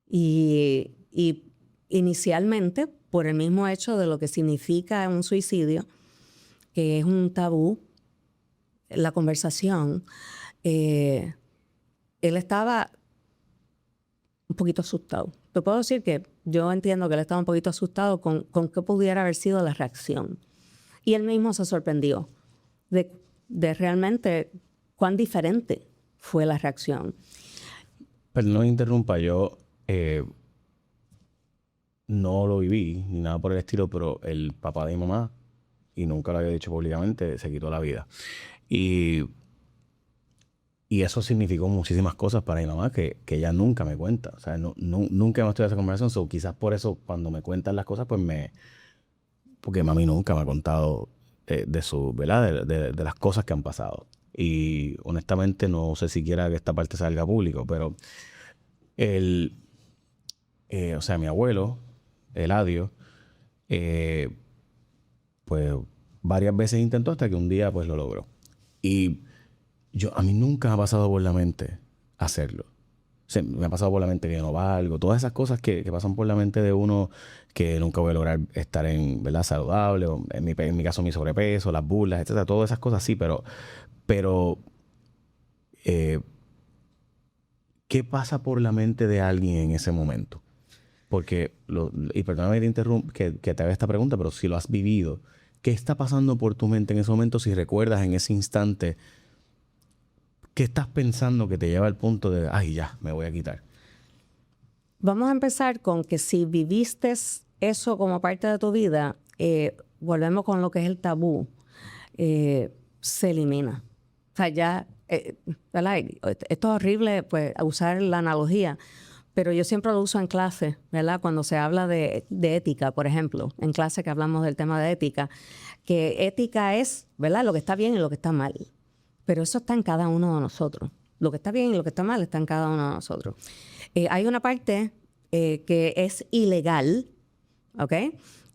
Y inicialmente, por el mismo hecho de lo que significa un suicidio, que es un tabú, la conversación, él estaba un poquito asustado. Te puedo decir que yo entiendo que él estaba un poquito asustado con qué pudiera haber sido la reacción. Y él mismo se sorprendió de realmente cuán diferente fue la reacción. Pero no interrumpa, yo no lo viví ni nada por el estilo, pero el papá de mi mamá, y nunca lo había dicho públicamente, se quitó la vida. Y eso significó muchísimas cosas para mi mamá que ella nunca me cuenta. O sea, nunca hemos tenido esa conversación. So, quizás por eso cuando me cuentan las cosas, pues porque mami nunca me ha contado de su, ¿verdad? De las cosas que han pasado. Y honestamente no sé siquiera que esta parte salga público, pero o sea, mi abuelo, Eladio, pues varias veces intentó hasta que un día pues lo logró. Y a mí nunca me ha pasado por la mente hacerlo. O sea, me ha pasado por la mente que yo no valgo, todas esas cosas que pasan por la mente de uno, que nunca voy a lograr estar ¿verdad? Saludable, o en mi caso mi sobrepeso, las burlas, etcétera, todas esas cosas sí, pero ¿qué pasa por la mente de alguien en ese momento? Porque, y perdóname que te haga esta pregunta, pero si lo has vivido, ¿qué está pasando por tu mente en ese momento si recuerdas en ese instante qué estás pensando que te lleva al punto de, ay, ya, me voy a quitar? Vamos a empezar con que si viviste eso como parte de tu vida, volvemos con lo que es el tabú, se elimina. O sea, ya, ¿verdad? Esto es horrible, pues, usar la analogía, pero yo siempre lo uso en clase, ¿verdad? Cuando se habla de ética, por ejemplo, en clase que hablamos del tema de ética, que ética es, ¿verdad? Lo que está bien y lo que está mal. Pero eso está en cada uno de nosotros. Lo que está bien y lo que está mal está en cada uno de nosotros. Hay una parte que es ilegal, ¿ok?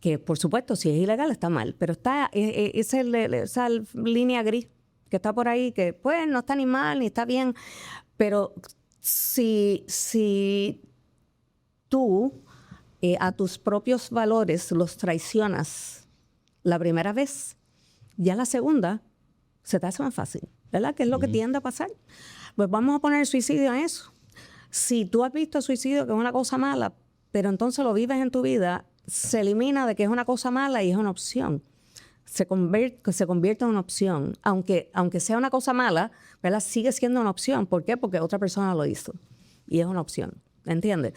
Que por supuesto, si es ilegal está mal, pero está esa línea gris que está por ahí, que pues no está ni mal ni está bien, pero si tú a tus propios valores los traicionas la primera vez, ya la segunda se te hace más fácil, ¿verdad? Que es lo que tiende a pasar. Pues vamos a poner el suicidio en eso. Si tú has visto el suicidio que es una cosa mala, pero entonces lo vives en tu vida, se elimina de que es una cosa mala y es una opción. Se convierte en una opción. Aunque sea una cosa mala, ¿verdad? Sigue siendo una opción. ¿Por qué? Porque otra persona lo hizo. Y es una opción. ¿Entiendes?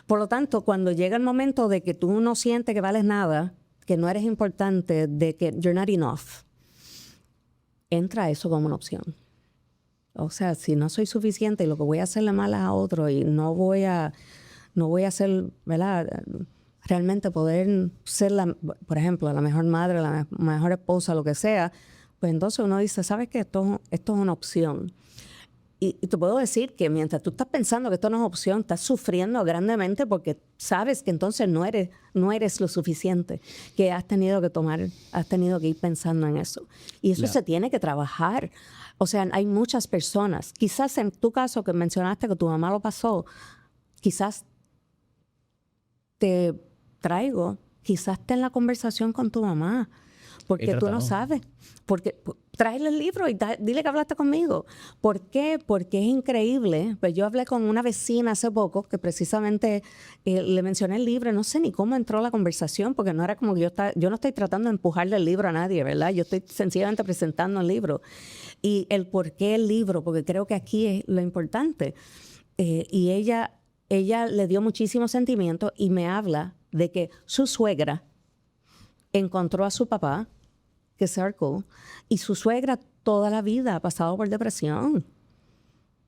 Por lo tanto, cuando llega el momento de que tú no sientes que vales nada, que no eres importante, de que you're not enough, entra eso como una opción. O sea, si no soy suficiente y lo que voy a hacerle mal a otro y no voy a ser, ¿verdad? Realmente poder ser, por ejemplo, la mejor madre, la mejor esposa, lo que sea, pues entonces uno dice, ¿sabes qué? Esto es una opción. Y te puedo decir que mientras tú estás pensando que esto no es opción, estás sufriendo grandemente porque sabes que entonces no eres lo suficiente, que has tenido que ir pensando en eso. Y eso se tiene que trabajar. O sea, hay muchas personas, quizás en tu caso que mencionaste que tu mamá lo pasó, quizás te traigo, quizás ten la conversación con tu mamá, porque tú no sabes. Porque tráele el libro y dile que hablaste conmigo. ¿Por qué? Porque es increíble. Pues yo hablé con una vecina hace poco que precisamente le mencioné el libro. No sé ni cómo entró la conversación, porque no era como que yo no estoy tratando de empujarle el libro a nadie, ¿verdad? Yo estoy sencillamente presentando el libro. Y el por qué el libro, porque creo que aquí es lo importante. Y ella le dio muchísimo sentimiento y me habla de que su suegra encontró a su papá, que se ahorcó, y su suegra toda la vida ha pasado por depresión.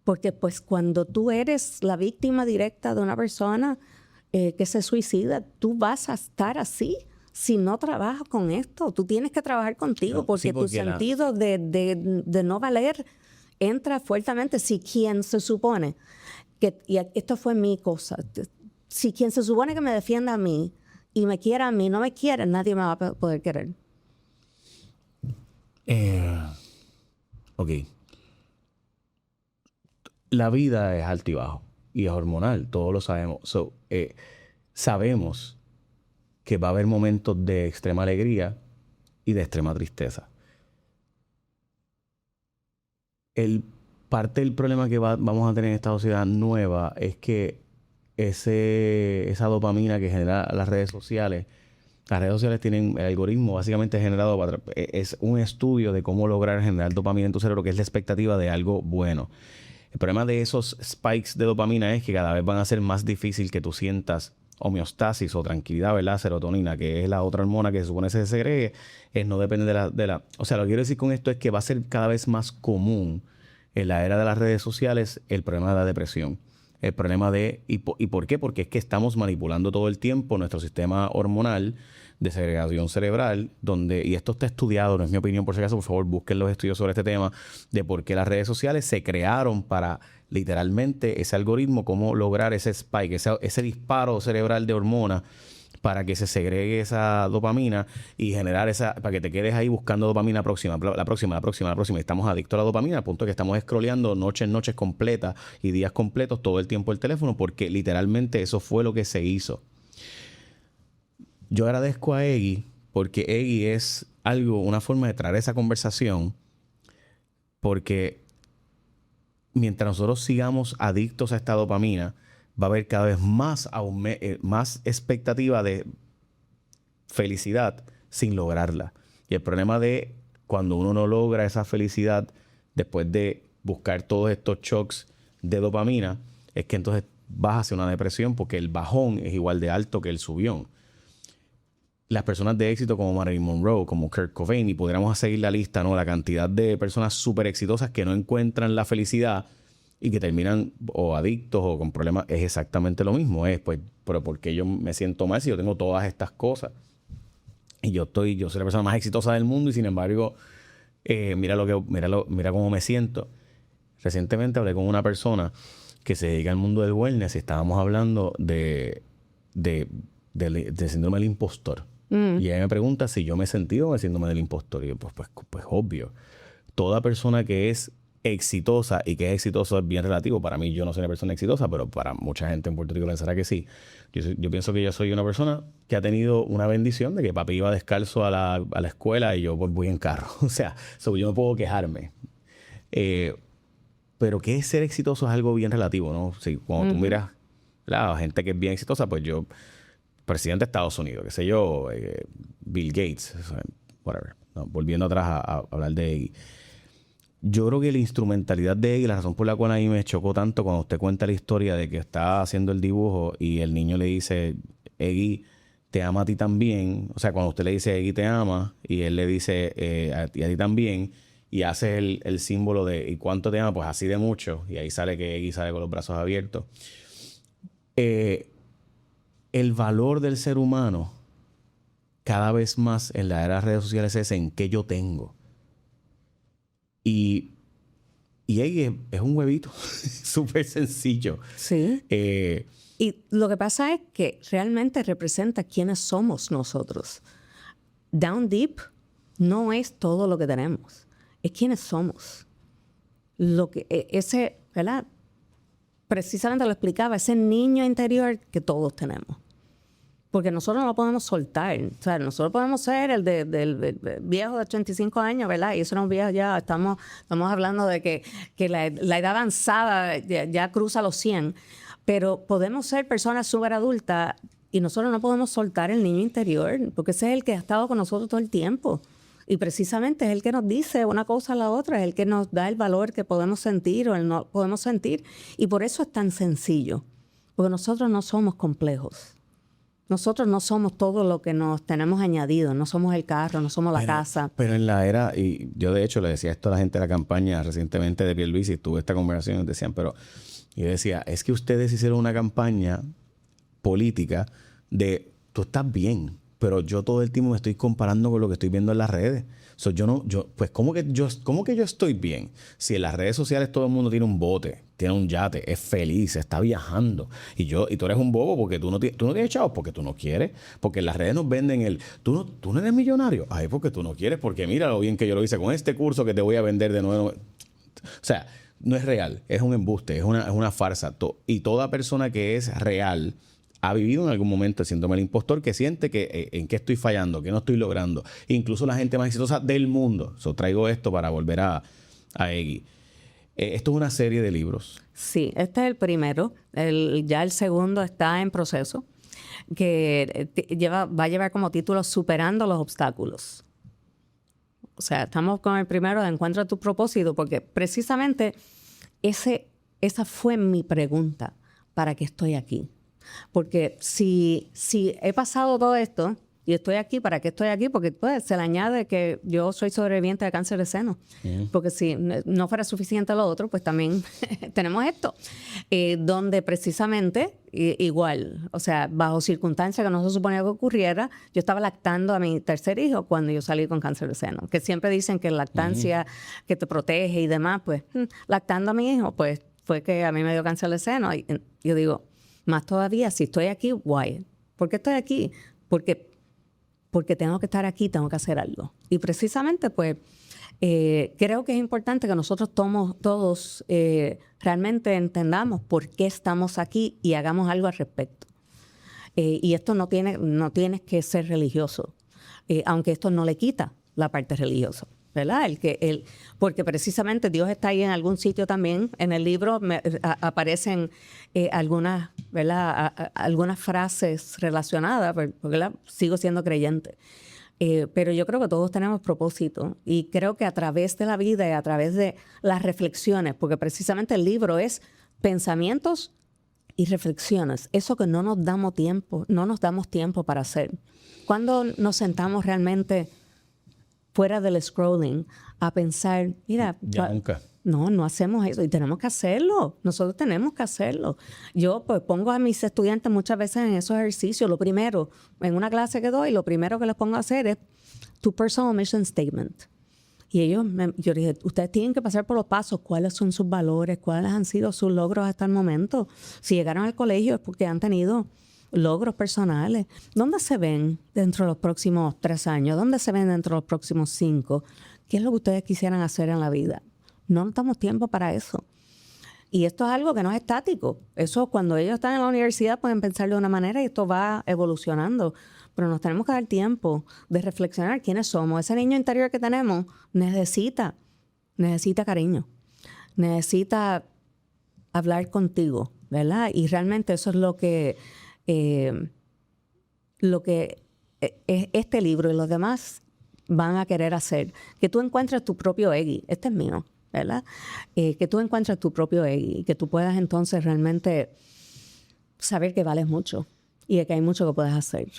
Porque pues cuando tú eres la víctima directa de una persona que se suicida, tú vas a estar así si no trabajas con esto. Tú tienes que trabajar contigo porque tu sentido de no valer entra fuertemente. Si quien se supone que, y esto fue mi cosa, si quien se supone que me defienda a mí y me quiera a mí, no me quiere, nadie me va a poder querer. Ok. La vida es alto y bajo y es hormonal, todos lo sabemos. Sabemos que va a haber momentos de extrema alegría y de extrema tristeza. Parte del problema que vamos a tener en esta sociedad nueva es que esa dopamina que genera las redes sociales tienen el algoritmo básicamente generado es un estudio de cómo lograr generar dopamina en tu cerebro, que es la expectativa de algo bueno. El problema de esos spikes de dopamina es que cada vez van a ser más difícil que tú sientas homeostasis o tranquilidad, ¿verdad? Serotonina, que es la otra hormona que se supone se segregue, no depende de la... O sea, lo que quiero decir con esto es que va a ser cada vez más común en la era de las redes sociales el problema de la depresión. El problema de... ¿Y por qué? Porque es que estamos manipulando todo el tiempo nuestro sistema hormonal de segregación cerebral, y esto está estudiado, no es mi opinión por si acaso, por favor busquen los estudios sobre este tema, de por qué las redes sociales se crearon para literalmente ese algoritmo, cómo lograr ese spike, ese disparo cerebral de hormonas para que se segregue esa dopamina y generar para que te quedes ahí buscando dopamina la próxima. Estamos adictos a la dopamina al punto de que estamos scrolleando noches completas y días completos todo el tiempo el teléfono, porque literalmente eso fue lo que se hizo. Yo agradezco a Eggy porque Eggy es una forma de traer esa conversación, porque mientras nosotros sigamos adictos a esta dopamina, va a haber cada vez más expectativa de felicidad sin lograrla. Y el problema de cuando uno no logra esa felicidad después de buscar todos estos shocks de dopamina, es que entonces vas hacia una depresión, porque el bajón es igual de alto que el subión. Las personas de éxito como Marilyn Monroe, como Kurt Cobain, y podríamos seguir la lista, ¿no? La cantidad de personas súper exitosas que no encuentran la felicidad y que terminan o adictos o con problemas, es exactamente lo mismo. Pero ¿por qué yo me siento mal si yo tengo todas estas cosas? Y yo soy la persona más exitosa del mundo y sin embargo, mira cómo me siento. Recientemente hablé con una persona que se dedica al mundo del wellness y estábamos hablando de síndrome del impostor. Y ella me pregunta si yo me he sentido con el síndrome del impostor. Y yo, pues obvio. Toda persona que es exitosa, y que es exitoso es bien relativo. Para mí, yo no soy una persona exitosa, pero para mucha gente en Puerto Rico pensará que sí. Yo pienso que yo soy una persona que ha tenido una bendición de que papi iba descalzo a la escuela y yo pues, voy en carro. O sea, yo no puedo quejarme. Pero que ser exitoso es algo bien relativo, ¿no? Si, cuando tú miras la gente que es bien exitosa, pues yo... presidente de Estados Unidos, qué sé yo, Bill Gates, whatever. No, volviendo atrás a hablar de Eggy. Yo creo que la instrumentalidad de Eggy, la razón por la cual a mí me chocó tanto cuando usted cuenta la historia de que está haciendo el dibujo y el niño le dice, Eggy te ama a ti también. O sea, cuando usted le dice, Eggy te ama, y él le dice, y a ti también, y hace el símbolo de, ¿y cuánto te ama? Pues así de mucho. Y ahí sale que Eggy sale con los brazos abiertos. El valor del ser humano cada vez más en la era de las redes sociales es en qué yo tengo. Y Y Eggy es un huevito súper sencillo. Sí. Y lo que pasa es que realmente representa quiénes somos nosotros. Down Deep no es todo lo que tenemos, es quiénes somos. Lo que ese, ¿verdad? Precisamente lo explicaba, ese niño interior que todos tenemos. Porque nosotros no lo podemos soltar. O sea, nosotros podemos ser el del viejo de 85 años, ¿verdad? Y eso no es viejo ya. Estamos hablando de que la edad avanzada ya cruza los 100. Pero podemos ser personas súper adultas y nosotros no podemos soltar el niño interior, porque ese es el que ha estado con nosotros todo el tiempo. Y precisamente es el que nos dice una cosa a la otra, es el que nos da el valor que podemos sentir o no podemos sentir. Y por eso es tan sencillo, porque nosotros no somos complejos. Nosotros no somos todo lo que nos tenemos añadido, no somos el carro, no somos la casa. Pero en la era, y yo de hecho le decía esto a la gente de la campaña recientemente de Pierluisi, tuve esta conversación y decían, pero yo decía, es que ustedes hicieron una campaña política de tú estás bien, pero yo todo el tiempo me estoy comparando con lo que estoy viendo en las redes. So, pues ¿cómo que yo estoy bien? Si en las redes sociales todo el mundo tiene un bote, tiene un yate, es feliz, está viajando. Y tú eres un bobo porque tú no tienes chavos, porque tú no quieres. Porque en las redes nos venden tú no eres millonario. Ay, porque tú no quieres, porque mira lo bien que yo lo hice con este curso que te voy a vender de nuevo. O sea, no es real, es un embuste, es una farsa. Y toda persona que es real ha vivido en algún momento el síndrome del impostor, que siente que en qué estoy fallando, qué no estoy logrando. Incluso la gente más exitosa del mundo. Traigo esto para volver a Eggy. Esto es una serie de libros. Sí, este es el primero. Ya el segundo está en proceso, que va a llevar como título Superando los obstáculos. O sea, estamos con el primero de Encuentra tu propósito, porque precisamente esa fue mi pregunta. ¿Para qué estoy aquí? Porque si he pasado todo esto y estoy aquí, ¿para qué estoy aquí? Porque pues, se le añade que yo soy sobreviviente de cáncer de seno. Porque si no fuera suficiente lo otro, pues también tenemos esto. Donde precisamente, igual, o sea, bajo circunstancias que no se suponía que ocurriera, yo estaba lactando a mi tercer hijo cuando yo salí con cáncer de seno. Que siempre dicen que la lactancia que te protege y demás, pues lactando a mi hijo, pues fue que a mí me dio cáncer de seno. Y yo digo, más todavía, si estoy aquí, why? ¿Por qué estoy aquí? Porque tengo que estar aquí, tengo que hacer algo. Y precisamente, pues, creo que es importante que nosotros todos realmente entendamos por qué estamos aquí y hagamos algo al respecto. Y esto no tienes que ser religioso, aunque esto no le quita la parte religiosa. ¿Verdad? Porque precisamente Dios está ahí en algún sitio también. En el libro aparecen algunas, ¿verdad? Algunas frases relacionadas, porque sigo siendo creyente. Pero yo creo que todos tenemos propósito y creo que a través de la vida y a través de las reflexiones, porque precisamente el libro es pensamientos y reflexiones, eso que no nos damos tiempo para hacer. Cuando nos sentamos realmente fuera del scrolling, a pensar, mira, nunca. No hacemos eso y tenemos que hacerlo. Nosotros tenemos que hacerlo. Yo pues pongo a mis estudiantes muchas veces en esos ejercicios. Lo primero, en una clase que doy, lo primero que les pongo a hacer es tu personal mission statement. Y yo dije, ustedes tienen que pasar por los pasos, cuáles son sus valores, cuáles han sido sus logros hasta el momento. Si llegaron al colegio es porque han tenido logros personales. ¿Dónde se ven dentro de los próximos 3 años? ¿Dónde se ven dentro de los próximos 5? ¿Qué es lo que ustedes quisieran hacer en la vida? No damos tiempo para eso. Y esto es algo que no es estático. Eso cuando ellos están en la universidad pueden pensar de una manera y esto va evolucionando. Pero nos tenemos que dar tiempo de reflexionar quiénes somos. Ese niño interior que tenemos necesita cariño. Necesita hablar contigo, ¿verdad? Y realmente eso es lo que este libro y los demás van a querer hacer. Que tú encuentres tu propio Eggy. Este es mío, ¿verdad? Que tú encuentres tu propio Eggy y que tú puedas entonces realmente saber que vales mucho y que hay mucho que puedes hacer.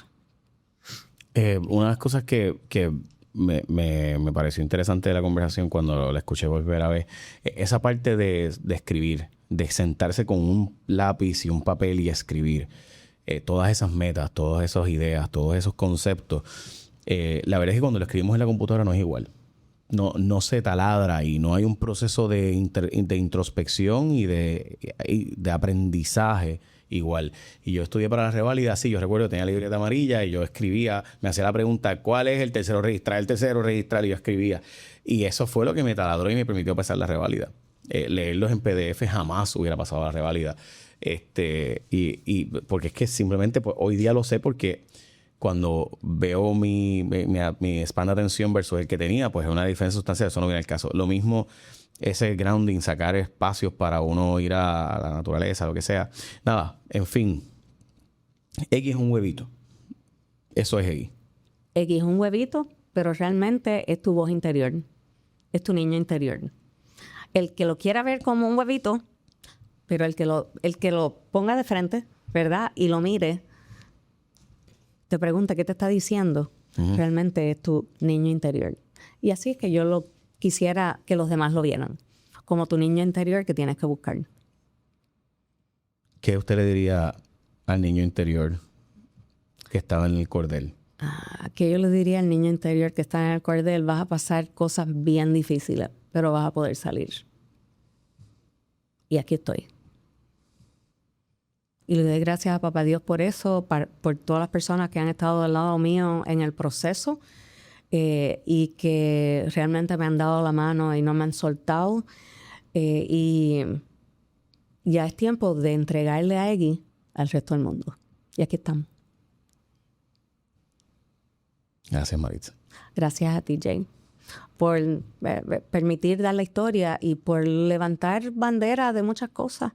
Una de las cosas que me pareció interesante de la conversación cuando la escuché volver a ver, esa parte de escribir, de sentarse con un lápiz y un papel y escribir todas esas metas, todas esas ideas, todos esos conceptos. La verdad es que cuando lo escribimos en la computadora no es igual. no se taladra y no hay un proceso de introspección y de aprendizaje igual. Y yo estudié para la reválida, sí, yo recuerdo que tenía la libreta amarilla y yo escribía, me hacía la pregunta, ¿cuál es el tercero registrar? El tercero registrar, y yo escribía. Y eso fue lo que me taladró y me permitió pasar la reválida. Leerlos en PDF jamás hubiera pasado la reválida. Y porque es que simplemente pues, hoy día lo sé porque cuando veo mi span de atención versus el que tenía, pues es una diferencia sustancial. Eso no viene al caso. Lo mismo, ese grounding, sacar espacios para uno ir a la naturaleza, lo que sea. Nada, en fin. X es un huevito. Eso es X. X es un huevito, pero realmente es tu voz interior. Es tu niño interior. El que lo quiera ver como un huevito, pero el que lo ponga de frente, ¿verdad? Y lo mire, te pregunta qué te está diciendo, realmente es tu niño interior. Y así es que yo quisiera que los demás lo vieran, como tu niño interior que tienes que buscar. ¿Qué usted le diría al niño interior que estaba en el cordel? Que yo le diría al niño interior que está en el cordel, vas a pasar cosas bien difíciles, pero vas a poder salir. Y aquí estoy. Y le doy gracias a Papá Dios por eso, por todas las personas que han estado al lado mío en el proceso y que realmente me han dado la mano y no me han soltado. Y ya es tiempo de entregarle a Eggy al resto del mundo. Y aquí estamos. Gracias, Maritza. Gracias a ti, Jay, por permitir dar la historia y por levantar bandera de muchas cosas.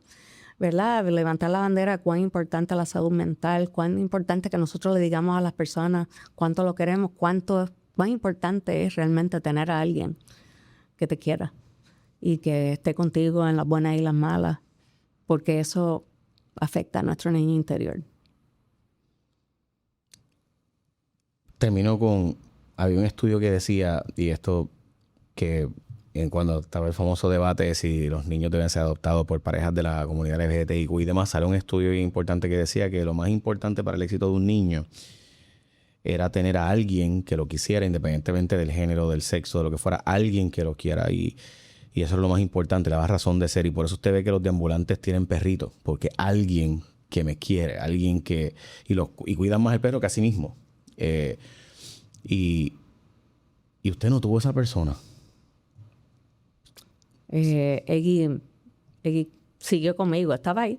¿Verdad? Levantar la bandera, cuán importante es la salud mental, cuán importante que nosotros le digamos a las personas cuánto lo queremos, cuán importante es realmente tener a alguien que te quiera y que esté contigo en las buenas y las malas, porque eso afecta a nuestro niño interior. Termino con... Había un estudio que decía, y esto que... cuando estaba el famoso debate de si los niños deben ser adoptados por parejas de la comunidad LGBTIQ y demás, salió un estudio bien importante que decía que lo más importante para el éxito de un niño era tener a alguien que lo quisiera, independientemente del género, del sexo, de lo que fuera, alguien que lo quiera. Y eso es lo más importante, la más razón de ser. Y por eso usted ve que los deambulantes tienen perritos, porque alguien que me quiere, alguien que... Y cuidan más el perro que a sí mismo. Y usted no tuvo esa persona. Eggy siguió conmigo, estaba ahí.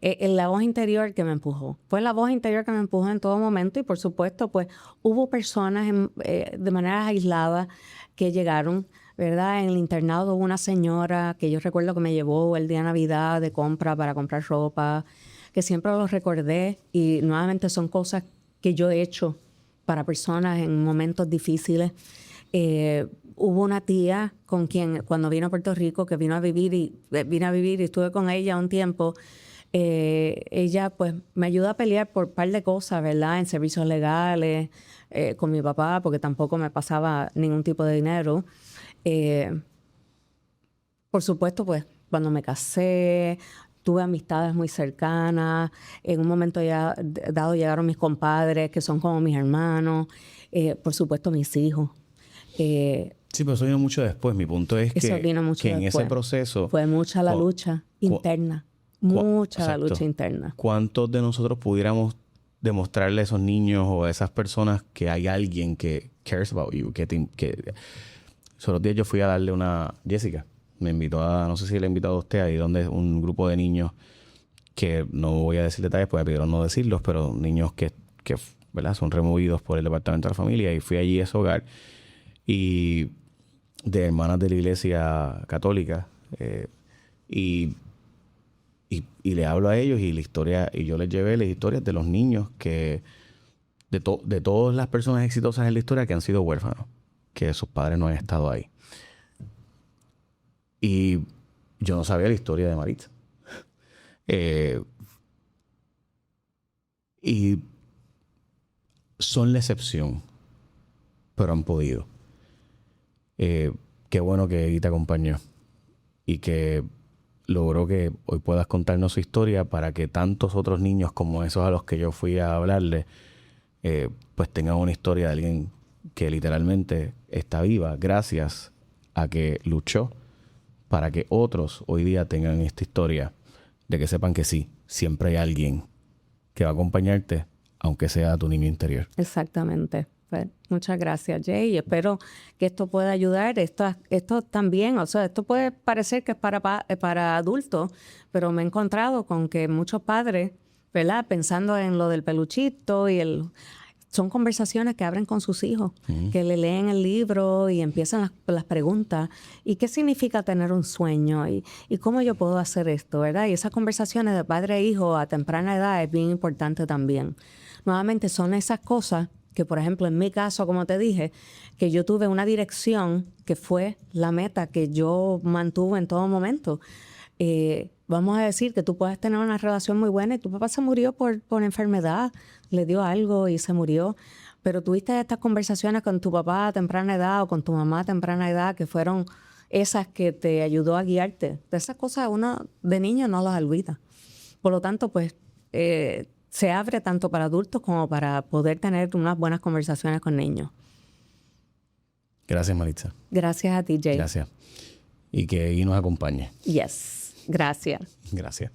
La voz interior que me empujó. Fue la voz interior que me empujó en todo momento y por supuesto, pues hubo personas de manera aislada que llegaron, ¿verdad? En el internado hubo una señora que yo recuerdo que me llevó el día de Navidad de compra para comprar ropa, que siempre lo recordé y nuevamente son cosas que yo he hecho para personas en momentos difíciles. Hubo una tía con quien cuando vino a Puerto Rico que vino a vivir y estuve con ella un tiempo. Ella pues me ayudó a pelear por un par de cosas, ¿verdad? En servicios legales, con mi papá, porque tampoco me pasaba ningún tipo de dinero. Por supuesto, pues cuando me casé, tuve amistades muy cercanas. En un momento dado llegaron mis compadres, que son como mis hermanos. Por supuesto, mis hijos. Sí, pero eso vino mucho después. Mi punto es que en ese proceso... Fue mucha la lucha interna. La lucha interna. ¿Cuántos de nosotros pudiéramos demostrarle a esos niños o a esas personas que hay alguien que cares about you? Los días yo fui a darle una... Jessica me invitó a... No sé si le he invitado a usted ahí, donde un grupo de niños que no voy a decir detalles porque me pidieron no decirlos, pero niños que ¿verdad? Son removidos por el Departamento de la Familia y fui allí a ese hogar y de hermanas de la Iglesia Católica y le hablo a ellos y la historia, y yo les llevé las historias de los niños que de todas las personas exitosas en la historia que han sido huérfanos, que sus padres no han estado ahí. Y yo no sabía la historia de Maritza. Y son la excepción, pero han podido. Qué bueno que Eggy te acompañó y que logró que hoy puedas contarnos su historia para que tantos otros niños como esos a los que yo fui a hablarle, pues tengan una historia de alguien que literalmente está viva gracias a que luchó para que otros hoy día tengan esta historia de que sepan que sí, siempre hay alguien que va a acompañarte, aunque sea tu niño interior. Exactamente. Pues, muchas gracias, Jay. Y espero que esto pueda ayudar. Esto también, o sea, esto puede parecer que es para adultos, pero me he encontrado con que muchos padres, ¿verdad? Pensando en lo del peluchito son conversaciones que abren con sus hijos, que le leen el libro y empiezan las preguntas. ¿Y qué significa tener un sueño? ¿Y cómo yo puedo hacer esto? ¿Verdad? Y esas conversaciones de padre e hijo a temprana edad es bien importante también. Nuevamente, son esas cosas que, por ejemplo, en mi caso, como te dije, que yo tuve una dirección que fue la meta que yo mantuve en todo momento. Vamos a decir que tú puedes tener una relación muy buena y tu papá se murió por enfermedad, le dio algo y se murió, pero tuviste estas conversaciones con tu papá a temprana edad o con tu mamá a temprana edad que fueron esas que te ayudó a guiarte. De esas cosas uno de niño no las olvida. Por lo tanto, pues se abre tanto para adultos como para poder tener unas buenas conversaciones con niños. Gracias, Maritza. Gracias a ti, Jay. Gracias. Y que ahí nos acompañe. Yes. Gracias. Gracias.